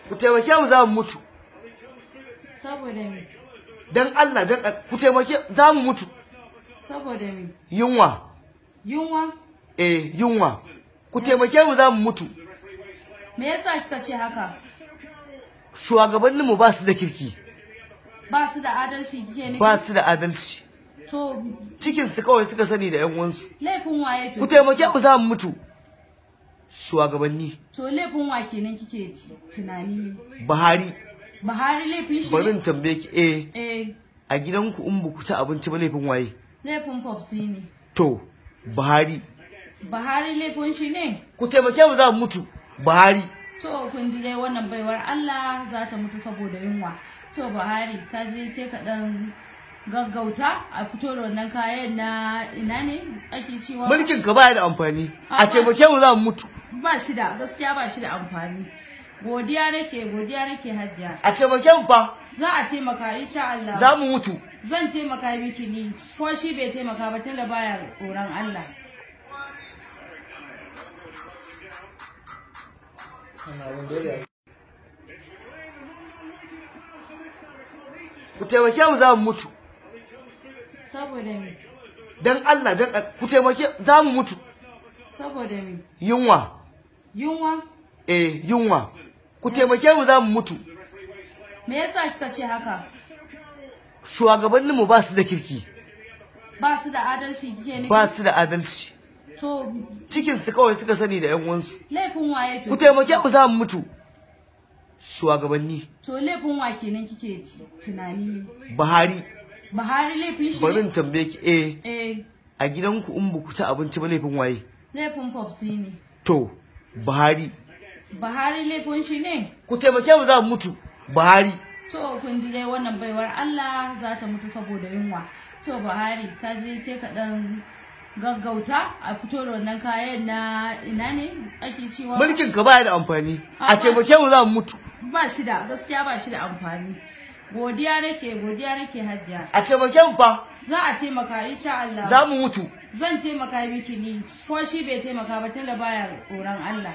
Ku taimake mu za mu mutu. Saboda me? Dan Allah ku taimake za mu mutu. Saboda me? Yunwa. Yunwa? Yunwa. Ku taimake mu za mu mutu. Me yasa kika ce haka? Shugabanninmu ba su da kirki. Ba su da adalci kike ne? Ba su da adalci. To cikin su kawai suka sani da ƴan uwansu. Laifin waye to? Ku taimake mu za mu mutu. Shugabanni. To laifin wa kenan kike tunani? Buhari. Buhari laifin shi? Bari in tambaye ki a gidanku in ba ku ci abinci ba laifin waye? Laifin Popsi ne. To Buhari. Buhari laifin shi ne? Ku taimake mu za mu mutu. Buhari. To kun ji dai wannan baiwar Allah za ta mutu saboda yunwa. To Buhari ka je sai ka dan gaggauta a fito da wannan kayan na ina ne ake cewa mulkin ka baya da amfani. A taimake mu za mu mutu. Ba shi da gaskiya ba shi da amfani. Godiya nake Hajja. A taimake mu fa. Za a taimaka insha Allah. Za mu mutu. Zan taimaka miki ni ko shi bai taimaka ba tunda baya tsoron Allah. Ku taimake mu za mu mutu. Saboda me? Dan Allah ku taimake za mu mutu. Saboda me? Yunwa. Yunwa? Yunwa. Ku taimake mu za mu mutu. Me yasa kika ce haka? Shugabanninmu ba su da kirki. Ba su da adalci kike ne? Ba su da adalci. To cikin su kawai suka sani da ƴan uwansu. Laifin waye to? Ku taimake mu za mu mutu. Shugabanni. To laifin wa kenan kike tunani? Buhari. Buhari laifin shi? Bari in tambaye ki a gidanku in ba ku ci abinci ba laifin waye? Laifin Popsi ne. To Buhari. Buhari laifin shi ne? Ku taimake mu za mu mutu. Buhari. To kun ji dai wannan baiwar Allah za ta mutu saboda yunwa. To Buhari ka je sai ka dan gaggauta a fito da wannan kayan na ina ne ake cewa mulkin ka baya da amfani. A taimake mu za mu mutu. Ba shi da gaskiya ba shi da amfani. Godiya nake Hajja. A taimake mu fa. Za a taimaka insha Allah. Za mu mutu. Zan taimaka miki ni ko shi bai taimaka ba tunda baya tsoron Allah.